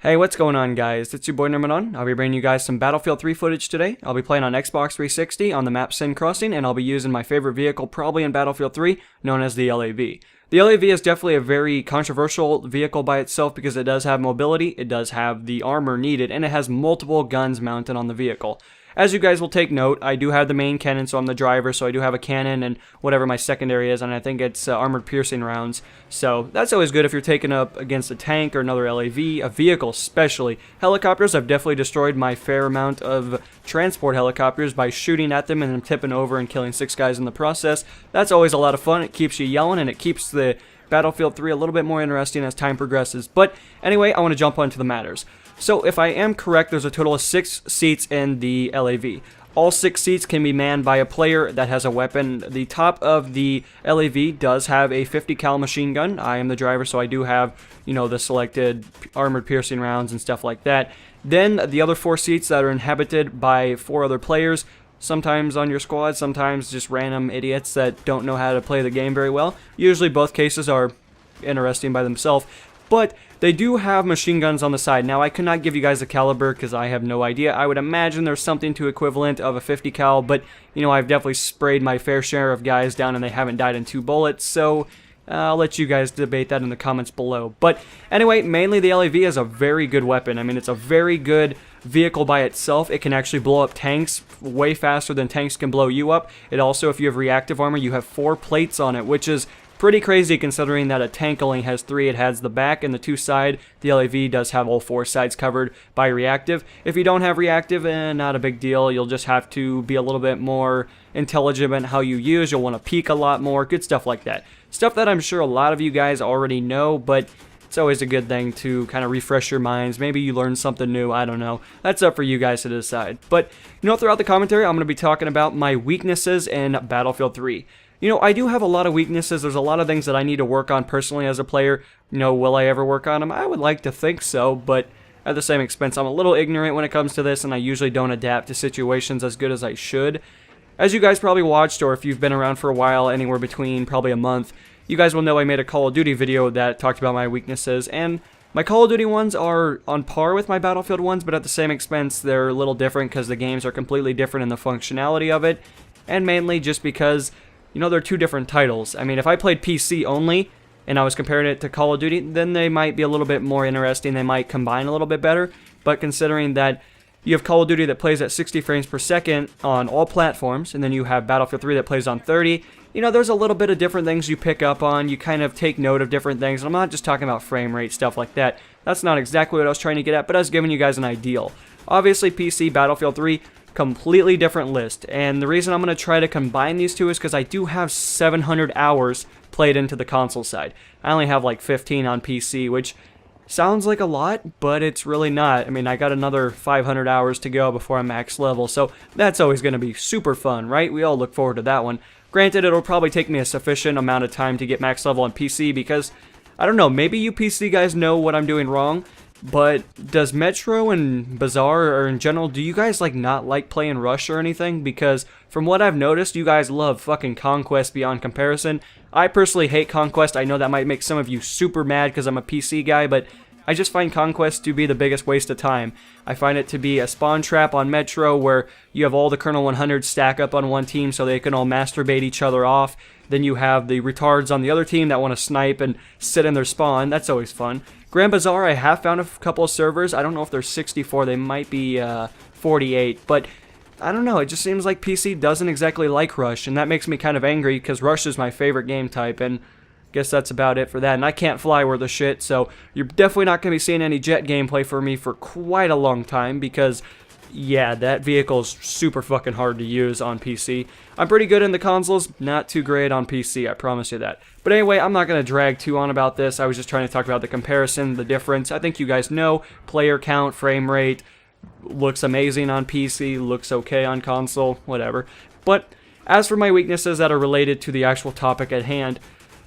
Hey, what's going on, guys? It's your boy lONl. I'll be bringing you guys some Battlefield 3 footage today. I'll be playing on Xbox 360 on the map Seine Crossing, and I'll be using my favorite vehicle probably in Battlefield 3, known as the LAV. The LAV is definitely a very controversial vehicle by itself because it does have mobility, it does have the armor needed, and it has multiple guns mounted on the vehicle. As you guys will take note, I do have the main cannon, so I'm the driver, so I do have a cannon and whatever my secondary is, and I think it's armored piercing rounds. So that's always good if you're taking up against a tank or another LAV, a vehicle especially. Helicopters, I've definitely destroyed my fair amount of transport helicopters by shooting at them and then tipping over and killing 6 guys in the process. That's always a lot of fun. It keeps you yelling and it keeps the Battlefield 3 a little bit more interesting as time progresses. But anyway, I want to jump on to the matters. So if I am correct, there's a total of 6 seats in the LAV. All 6 seats can be manned by a player that has a weapon. The top of the LAV does have a 50 cal machine gun. I am the driver, so I do have, the selected armored piercing rounds and stuff like that. Then the other 4 seats that are inhabited by 4 other players, sometimes on your squad, sometimes just random idiots that don't know how to play the game very well. Usually both cases are interesting by themselves. But they do have machine guns on the side. Now, I could not give you guys a caliber because I have no idea. I would imagine there's something to equivalent of a 50 cal, but, I've definitely sprayed my fair share of guys down and they haven't died in 2 bullets, so I'll let you guys debate that in the comments below. But anyway, mainly the LAV is a very good weapon. I mean, it's a very good vehicle by itself. It can actually blow up tanks way faster than tanks can blow you up. It also, if you have reactive armor, you have 4 plates on it, which is pretty crazy considering that a tank only has 3. It has the back and the 2 side. The LAV does have all 4 sides covered by reactive. If you don't have reactive, not a big deal. You'll just have to be a little bit more intelligent in how you use. You'll want to peek a lot more. Good stuff like that. Stuff that I'm sure a lot of you guys already know, but it's always a good thing to kind of refresh your minds. Maybe you learned something new. I don't know. That's up for you guys to decide. But, throughout the commentary, I'm going to be talking about my weaknesses in Battlefield 3. I do have a lot of weaknesses. There's a lot of things that I need to work on personally as a player. Will I ever work on them? I would like to think so, but at the same expense, I'm a little ignorant when it comes to this, and I usually don't adapt to situations as good as I should. As you guys probably watched, or if you've been around for a while, anywhere between probably a month, you guys will know I made a Call of Duty video that talked about my weaknesses, and my Call of Duty ones are on par with my Battlefield ones, but at the same expense, they're a little different because the games are completely different in the functionality of it, and mainly just because they're 2 different titles. I mean, if I played PC only, and I was comparing it to Call of Duty, then they might be a little bit more interesting. They might combine a little bit better. But considering that you have Call of Duty that plays at 60 frames per second on all platforms, and then you have Battlefield 3 that plays on 30, there's a little bit of different things you pick up on. You kind of take note of different things. And I'm not just talking about frame rate, stuff like that. That's not exactly what I was trying to get at, but I was giving you guys an ideal. Obviously, PC, Battlefield 3, completely different list, and the reason I'm going to try to combine these 2 is because I do have 700 hours played into the console side. I only have like 15 on PC, which sounds like a lot, but it's really not. I mean, I got another 500 hours to go before I'm max level, so that's always going to be super fun, right? We all look forward to that one. Granted, it'll probably take me a sufficient amount of time to get max level on PC because, I don't know, maybe you PC guys know what I'm doing wrong, but does Metro and Bazaar, or in general, do you guys not like playing Rush or anything? Because from what I've noticed, you guys love fucking Conquest beyond comparison. I personally hate Conquest. I know that might make some of you super mad because I'm a PC guy, but I just find Conquest to be the biggest waste of time. I find it to be a spawn trap on Metro where you have all the Colonel 100 stack up on one team so they can all masturbate each other off. Then you have the retards on the other team that want to snipe and sit in their spawn. That's always fun. Grand Bazaar, I have found a couple of servers. I don't know if they're 64. They might be 48. But I don't know. It just seems like PC doesn't exactly like Rush. And that makes me kind of angry because Rush is my favorite game type. And I guess that's about it for that. And I can't fly worth a shit. So you're definitely not going to be seeing any jet gameplay for me for quite a long time because, yeah, that vehicle is super fucking hard to use on PC. I'm pretty good in the consoles, not too great on PC, I promise you that. But anyway, I'm not going to drag too on about this. I was just trying to talk about the comparison, the difference. I think you guys know, player count, frame rate, looks amazing on PC, looks okay on console, whatever. But as for my weaknesses that are related to the actual topic at hand,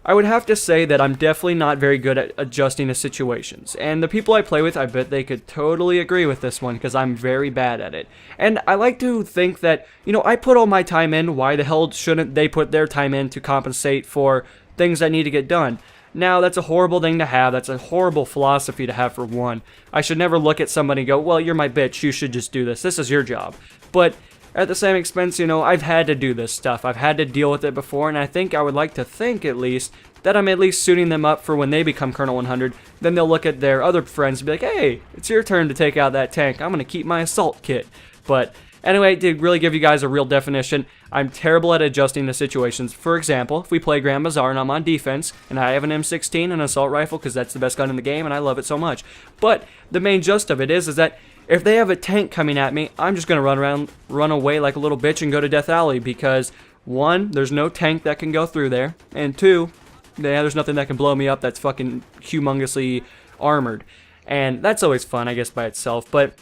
I would have to say that I'm definitely not very good at adjusting to situations. And the people I play with, I bet they could totally agree with this one because I'm very bad at it. And I like to think that, I put all my time in. Why the hell shouldn't they put their time in to compensate for things that need to get done? Now, that's a horrible thing to have. That's a horrible philosophy to have, for one. I should never look at somebody and go, well, you're my bitch, you should just do this. This is your job. But at the same expense, you know, I've had to do this stuff. I've had to deal with it before, and I would like to think, at least, that I'm at least suiting them up for when they become Colonel 100. Then they'll look at their other friends and be like, hey, it's your turn to take out that tank. I'm going to keep my assault kit. But anyway, to really give you guys a real definition, I'm terrible at adjusting to situations. For example, if we play Grand Bazaar and I'm on defense, and I have an M16 and an assault rifle, because that's the best gun in the game, and I love it so much. But the main gist of it is that if they have a tank coming at me, I'm just going to run away like a little bitch and go to Death Alley, because, one, there's no tank that can go through there, and two, there's nothing that can blow me up that's fucking humongously armored. And that's always fun, I guess, by itself. But,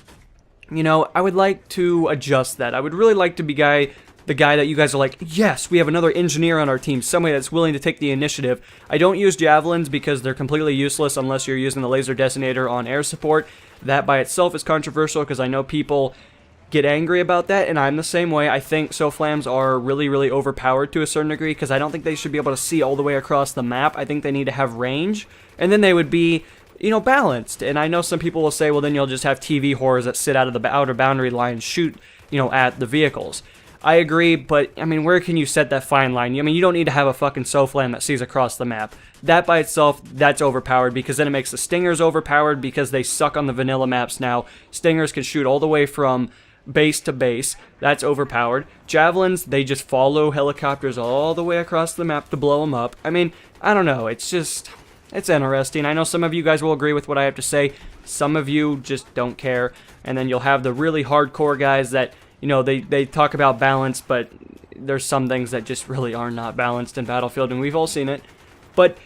you know, I would like to adjust that. I would really like to be the guy that you guys are like, yes, we have another engineer on our team, somebody that's willing to take the initiative. I don't use javelins because they're completely useless unless you're using the laser detonator on air support. That by itself is controversial because I know people get angry about that, and I'm the same way. I think SOFLAMs are really, really overpowered to a certain degree because I don't think they should be able to see all the way across the map. I think they need to have range, and then they would be, you know, balanced. And I know some people will say, well, then you'll just have TV horrors that sit out of the outer boundary line and shoot, you know, at the vehicles. I agree, but, I mean, where can you set that fine line? I mean, you don't need to have a fucking SOFLAM that sees across the map. That by itself, that's overpowered, because then it makes the Stingers overpowered because they suck on the vanilla maps now. Stingers can shoot all the way from base to base. That's overpowered. Javelins, they just follow helicopters all the way across the map to blow them up. I mean, I don't know. It's just, it's interesting. I know some of you guys will agree with what I have to say. Some of you just don't care. And then you'll have the really hardcore guys that, you know, they talk about balance, but there's some things that just really are not balanced in Battlefield, and we've all seen it. But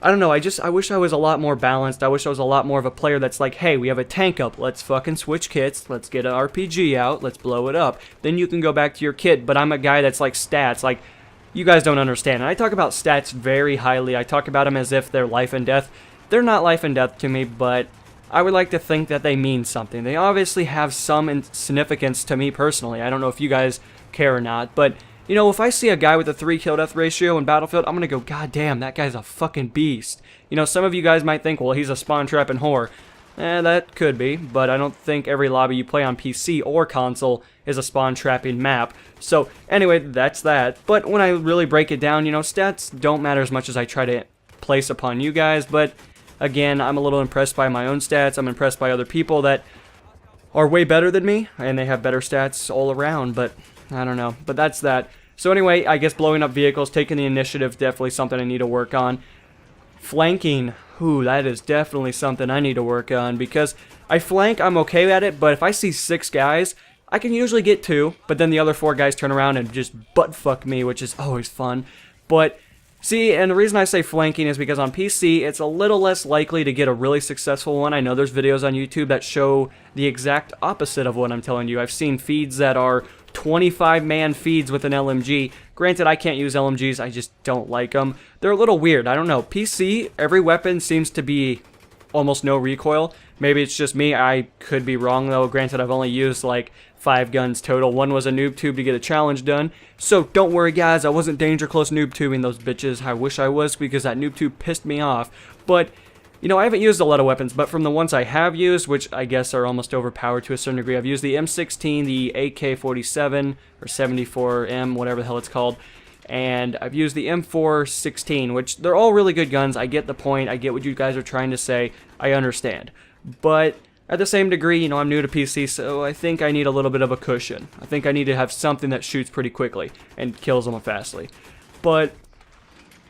I don't know, I wish I was a lot more balanced. I wish I was a lot more of a player that's like, hey, we have a tank up, let's fucking switch kits, let's get an RPG out, let's blow it up. Then you can go back to your kit, but I'm a guy that's like stats, like, you guys don't understand. And I talk about stats very highly. I talk about them as if they're life and death. They're not life and death to me, but I would like to think that they mean something. They obviously have some significance to me personally. I don't know if you guys care or not, but you know, if I see a guy with a 3 kill death ratio in Battlefield, I'm gonna go, god damn, that guy's a fucking beast. You know, some of you guys might think, well, he's a spawn trapping whore. That could be, but I don't think every lobby you play on PC or console is a spawn trapping map. So, anyway, that's that. But when I really break it down, you know, stats don't matter as much as I try to place upon you guys, but again, I'm a little impressed by my own stats. I'm impressed by other people that are way better than me, and they have better stats all around, but I don't know. But that's that. So anyway, I guess blowing up vehicles, taking the initiative, definitely something I need to work on. Flanking, that is definitely something I need to work on, because I flank, I'm okay at it, but if I see 6 guys, I can usually get 2, but then the other 4 guys turn around and just butt-fuck me, which is always fun. But see, and the reason I say flanking is because on PC, it's a little less likely to get a really successful one. I know there's videos on YouTube that show the exact opposite of what I'm telling you. I've seen feeds that are 25-man feeds with an LMG. Granted, I can't use LMGs, I just don't like them. They're a little weird, I don't know. PC, every weapon seems to be almost no recoil. Maybe it's just me, I could be wrong though. Granted, I've only used like 5 guns total. One was a noob tube to get a challenge done. So don't worry guys, I wasn't danger close noob tubing those bitches. I wish I was, because that noob tube pissed me off. But you know, I haven't used a lot of weapons, but from the ones I have used, which I guess are almost overpowered to a certain degree, I've used the M16, the AK-47, or 74M, whatever the hell it's called, and I've used the M416, which they're all really good guns. I get the point, I get what you guys are trying to say, I understand. But at the same degree, you know, I'm new to PC, so I think I need a little bit of a cushion. I think I need to have something that shoots pretty quickly and kills them fastly. But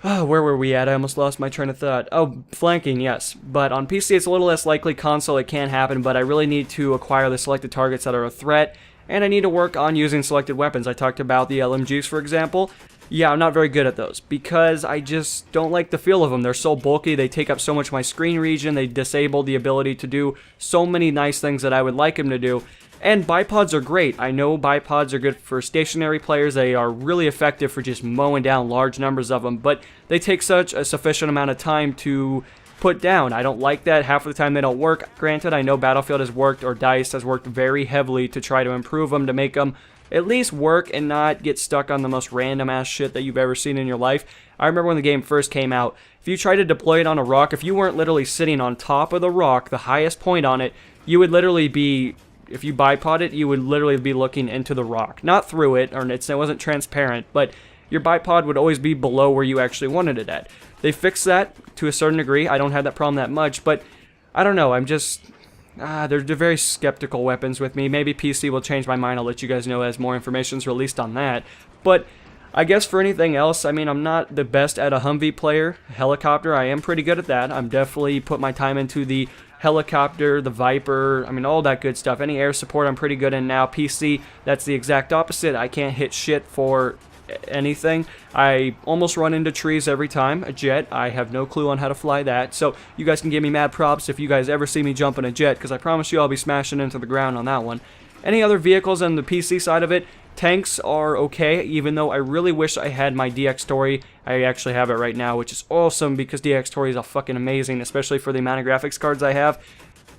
where were we at? I almost lost my train of thought. Oh, flanking, yes. But on PC, it's a little less likely. Console, it can happen, but I really need to acquire the selected targets that are a threat, and I need to work on using selected weapons. I talked about the LMGs, for example. Yeah, I'm not very good at those, because I just don't like the feel of them. They're so bulky, they take up so much of my screen region, they disable the ability to do so many nice things that I would like them to do. And bipods are great. I know bipods are good for stationary players. They are really effective for just mowing down large numbers of them, but they take such a sufficient amount of time to put down. I don't like that. Half of the time they don't work. Granted, I know Battlefield has worked, or DICE has worked very heavily to try to improve them, to make them at least work and not get stuck on the most random ass shit that you've ever seen in your life. I remember when the game first came out, if you tried to deploy it on a rock, if you weren't literally sitting on top of the rock, the highest point on it, you would literally be, if you bipod it, you would literally be looking into the rock. Not through it, or it wasn't transparent, but your bipod would always be below where you actually wanted it at. They fixed that to a certain degree. I don't have that problem that much, but I don't know. I'm just... they're very skeptical weapons with me. Maybe PC will change my mind. I'll let you guys know as more information is released on that. But I guess for anything else, I mean, I'm not the best at a Humvee player. Helicopter, I am pretty good at that. I'm definitely put my time into the helicopter, the Viper, I mean, all that good stuff. Any air support I'm pretty good in now. PC, that's the exact opposite. I can't hit shit for anything. I almost run into trees every time. A jet, I have no clue on how to fly that. So you guys can give me mad props if you guys ever see me jump in a jet, because I promise you I'll be smashing into the ground on that one. Any other vehicles on the PC side of it? Tanks are okay, even though I really wish I had my DX Story. I actually have it right now, which is awesome because DX Story is fucking amazing, especially for the amount of graphics cards I have.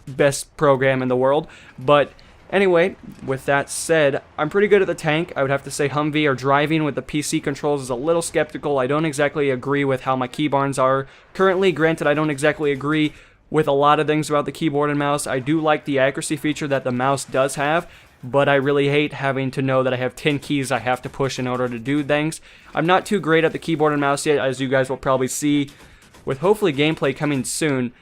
Best program in the world. But anyway, with that said, I'm pretty good at the tank. I would have to say Humvee or driving with the PC controls is a little skeptical. I don't exactly agree with how my keybarns are currently. Granted, I don't exactly agree with a lot of things about the keyboard and mouse. I do like the accuracy feature that the mouse does have, but I really hate having to know that I have 10 keys I have to push in order to do things. I'm not too great at the keyboard and mouse yet, as you guys will probably see with hopefully gameplay coming soon.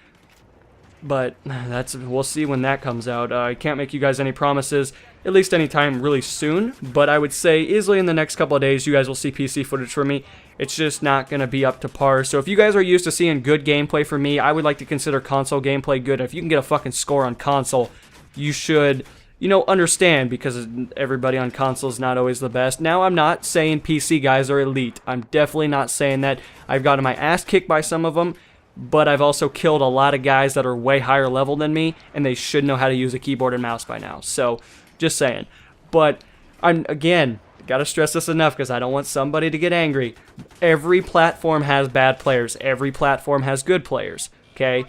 But we'll see when that comes out. I can't make you guys any promises, at least anytime really soon. But I would say easily in the next couple of days, you guys will see PC footage from me. It's just not going to be up to par. So if you guys are used to seeing good gameplay from me, I would like to consider console gameplay good. If you can get a fucking score on console, you should, you know, understand, because everybody on console is not always the best. Now, I'm not saying PC guys are elite. I'm definitely not saying that. I've gotten my ass kicked by some of them, but I've also killed a lot of guys that are way higher level than me, and they should know how to use a keyboard and mouse by now. So, just saying. But, again, gotta stress this enough because I don't want somebody to get angry. Every platform has bad players. Every platform has good players. Okay?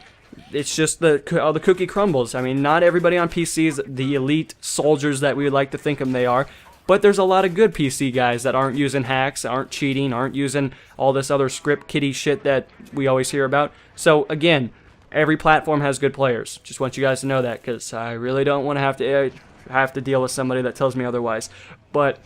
It's just the cookie crumbles. I mean, not everybody on PC is the elite soldiers that we would like to think them they are. But there's a lot of good PC guys that aren't using hacks, aren't cheating, aren't using all this other script kiddie shit that we always hear about. So, again, every platform has good players. Just want you guys to know that, because I really don't want to have to deal with somebody that tells me otherwise. But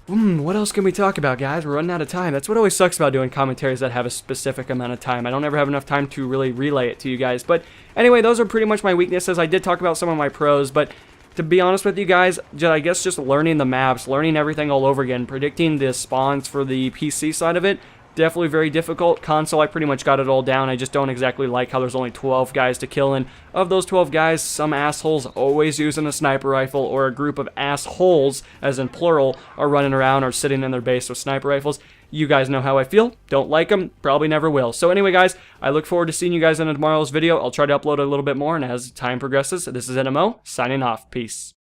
what else can we talk about, guys? We're running out of time. That's what always sucks about doing commentaries that have a specific amount of time. I don't ever have enough time to really relay it to you guys. But anyway, those are pretty much my weaknesses. I did talk about some of my pros, but to be honest with you guys, I guess just learning the maps, learning everything all over again, predicting the spawns for the PC side of it, definitely very difficult. Console, I pretty much got it all down. I just don't exactly like how there's only 12 guys to kill, and of those 12 guys, some assholes always using a sniper rifle, or a group of assholes, as in plural, are running around or sitting in their base with sniper rifles. You guys know how I feel. Don't like them. Probably never will. So anyway, guys, I look forward to seeing you guys in tomorrow's video. I'll try to upload a little bit more, and as time progresses, this is NMO, signing off. Peace.